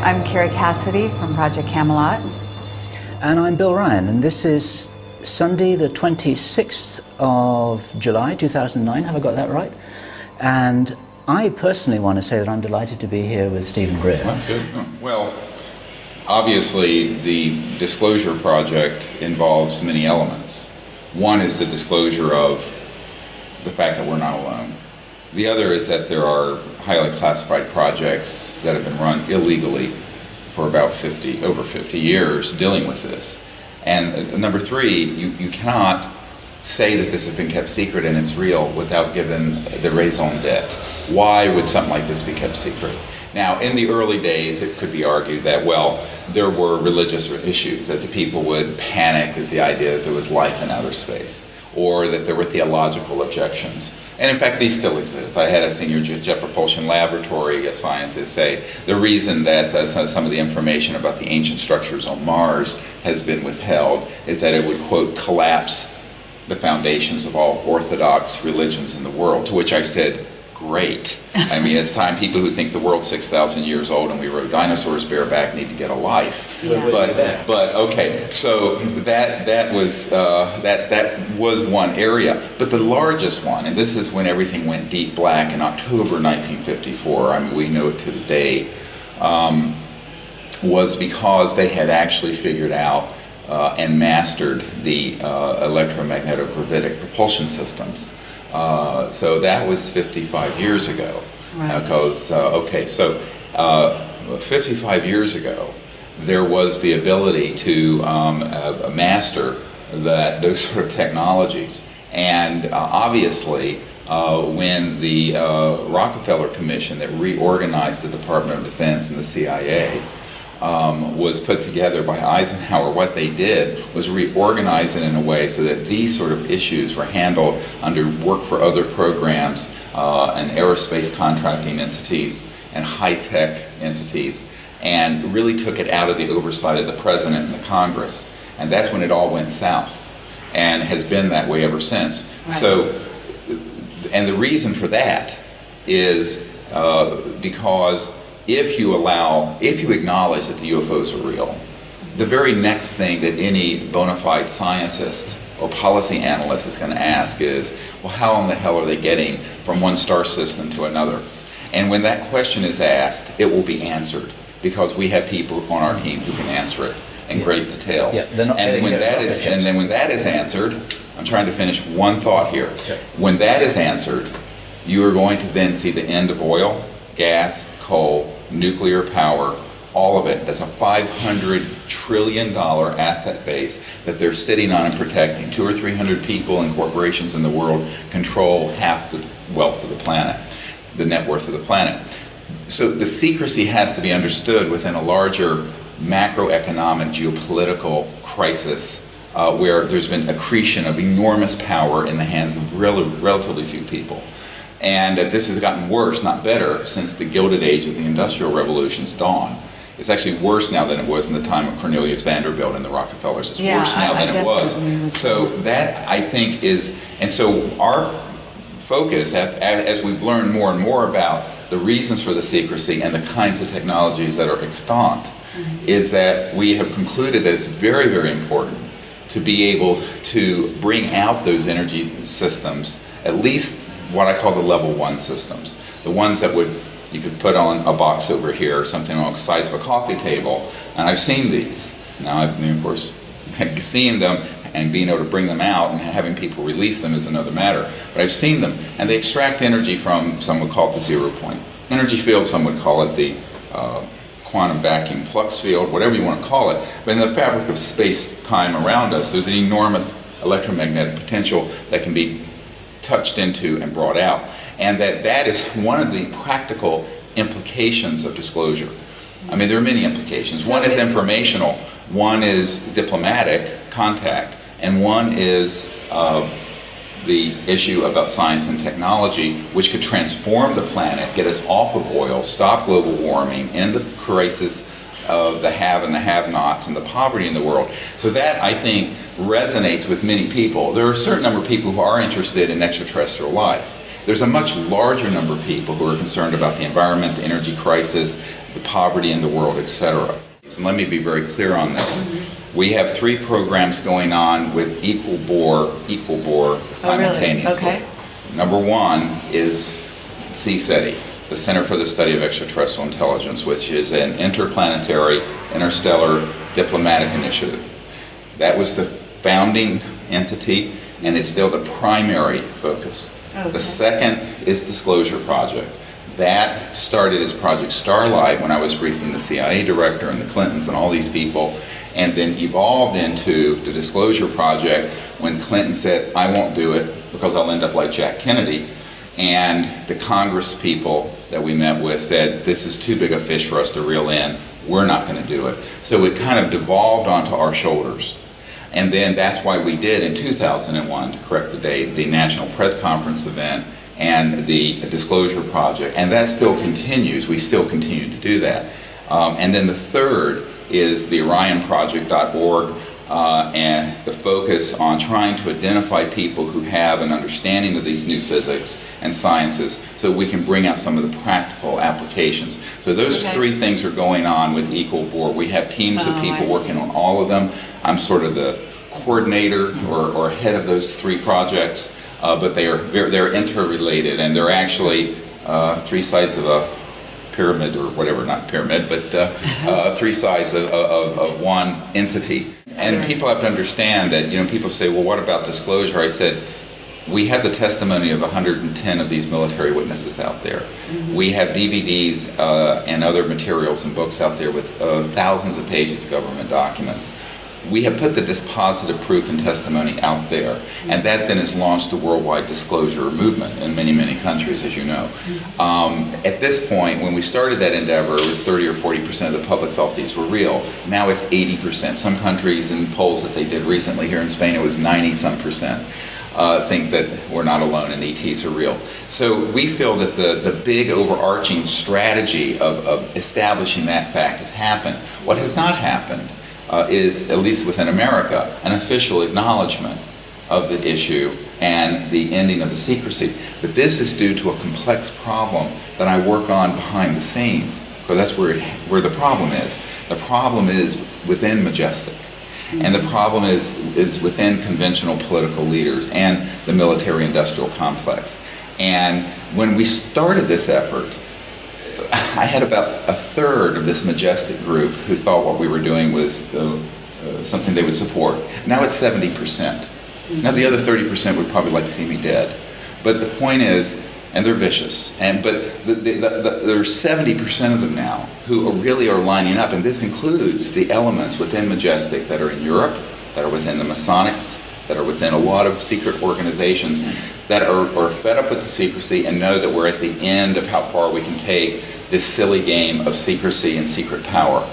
I'm Carrie Cassidy from Project Camelot. And I'm Bill Ryan, and this is Sunday the 26th of July 2009, have I got that right? And I personally want to say that I'm delighted to be here with Steven Greer. Well, good. Well, obviously the disclosure project involves many elements. One is the disclosure of the fact that we're not alone. The other is that there are highly classified projects that have been run illegally for about over 50 years dealing with this. And number three, you cannot say that this has been kept secret and it's real without giving the raison d'etre. Why would something like this be kept secret? Now, in the early days, it could be argued that, well, there were religious issues, that the people would panic at the idea that there was life in outer space, or that there were theological objections. And in fact, these still exist. I had a senior Jet Propulsion Laboratory scientist say the reason that some of the information about the ancient structures on Mars has been withheld is that it would, quote, collapse the foundations of all orthodox religions in the world, to which I said, great. I mean, it's time people who think the world's 6,000 years old and we rode dinosaurs bareback need to get a life. Yeah. But okay, so that was one area. But the largest one, and this is when everything went deep black in October 1954, I mean, we know it to the day, was because they had actually figured out and mastered the electromagnetic-gravitic propulsion systems. So that was 55 years ago. Right. Because, okay, so 55 years ago, there was the ability to master those sort of technologies. And obviously, when the Rockefeller Commission that reorganized the Department of Defense and the CIA was put together by Eisenhower, what they did was reorganize it in a way so that these sort of issues were handled under work for other programs and aerospace contracting entities and high-tech entities, and really took it out of the oversight of the President and the Congress. And that's when it all went south, and has been that way ever since. Right. So, and the reason for that is because if you acknowledge that the UFOs are real, the very next thing that any bona fide scientist or policy analyst is going to ask is, well, how in the hell are they getting from one star system to another? And when that question is asked, it will be answered, because we have people on our team who can answer it in great detail. Yeah, and then when that is answered, I'm trying to finish one thought here. Sure. When that is answered, you are going to then see the end of oil, gas, coal, nuclear power, all of it. That's a $500 trillion asset base that they're sitting on and protecting. 200 or 300 people and corporations in the world control half the wealth of the planet, the net worth of the planet. So the secrecy has to be understood within a larger macroeconomic geopolitical crisis where there's been accretion of enormous power in the hands of relatively few people. And that this has gotten worse, not better, since the Gilded Age of the Industrial Revolution's dawn. It's actually worse now than it was in the time of Cornelius Vanderbilt and the Rockefellers. It's worse now than it was. So that, I think, is, and so our focus, as we've learned more and more about the reasons for the secrecy and the kinds of technologies that are extant, is that we have concluded that it's very, very important to be able to bring out those energy systems, at least what I call the level 1 systems, the ones that you could put on a box over here or something on the size of a coffee table. And I've seen these. Now, I've, of course, seeing them and being able to bring them out and having people release them is another matter. But I've seen them, and they extract energy from, some would call it the 0 point energy field, some would call it the quantum vacuum flux field, whatever you want to call it. But in the fabric of space-time around us, there's an enormous electromagnetic potential that can be touched into and brought out. And that is one of the practical implications of disclosure. I mean, there are many implications. One is informational, one is diplomatic contact, and one is the issue about science and technology, which could transform the planet, get us off of oil, stop global warming, end the crisis of the have and the have-nots and the poverty in the world. So that, I think, resonates with many people. There are a certain number of people who are interested in extraterrestrial life. There's a much larger number of people who are concerned about the environment, the energy crisis, the poverty in the world, etc. So let me be very clear on this. We have 3 programs going on with equal bore simultaneously. Oh, really? Okay. Number 1 is CSETI, the Center for the Study of Extraterrestrial Intelligence, which is an interplanetary, interstellar diplomatic initiative. That was the founding entity, and it's still the primary focus. Okay. The second is Disclosure Project. That started as Project Starlight when I was briefing the CIA director and the Clintons and all these people, and then evolved into the Disclosure Project when Clinton said, I won't do it because I'll end up like Jack Kennedy. And the Congress people that we met with said, this is too big a fish for us to reel in. We're not going to do it. So it kind of devolved onto our shoulders. And then that's why we did in 2001, to correct the date, the National Press Conference event and the Disclosure Project. And that still continues. We still continue to do that. And then the third is the OrionProject.org and the focus on trying to identify people who have an understanding of these new physics and sciences so we can bring out some of the practical applications. So those 3 things are going on with Equal Bore. We have teams of people working on all of them. I'm sort of the coordinator or head of those 3 projects, but they're interrelated, and they're actually 3 sides of a pyramid, or whatever, not pyramid, but 3 sides of one entity. And people have to understand that, you know, people say, well, what about disclosure? I said, we have the testimony of 110 of these military witnesses out there. We have DVDs and other materials and books out there with thousands of pages of government documents. We have put the dispositive proof and testimony out there, and that then has launched the worldwide disclosure movement in many, many countries, as you know. At this point, when we started that endeavor, it was 30 or 40% of the public felt these were real. Now it's 80%. Some countries, in polls that they did recently here in Spain, it was 90-some%. Think that we're not alone and ETs are real. So we feel that the big overarching strategy of establishing that fact has happened. What has not happened is, at least within America, an official acknowledgement of the issue and the ending of the secrecy. But this is due to a complex problem that I work on behind the scenes, because that's where the problem is. The problem is within Majestic. And the problem is within conventional political leaders and the military-industrial complex. And when we started this effort, I had about a third of this Majestic group who thought what we were doing was something they would support. Now it's 70%. Now the other 30% would probably like to see me dead. But the point is, and they're vicious, but there's 70% of them now who really are lining up, and this includes the elements within Majestic that are in Europe, that are within the Masonics, that are within a lot of secret organizations that are fed up with the secrecy and know that we're at the end of how far we can take this silly game of secrecy and secret power.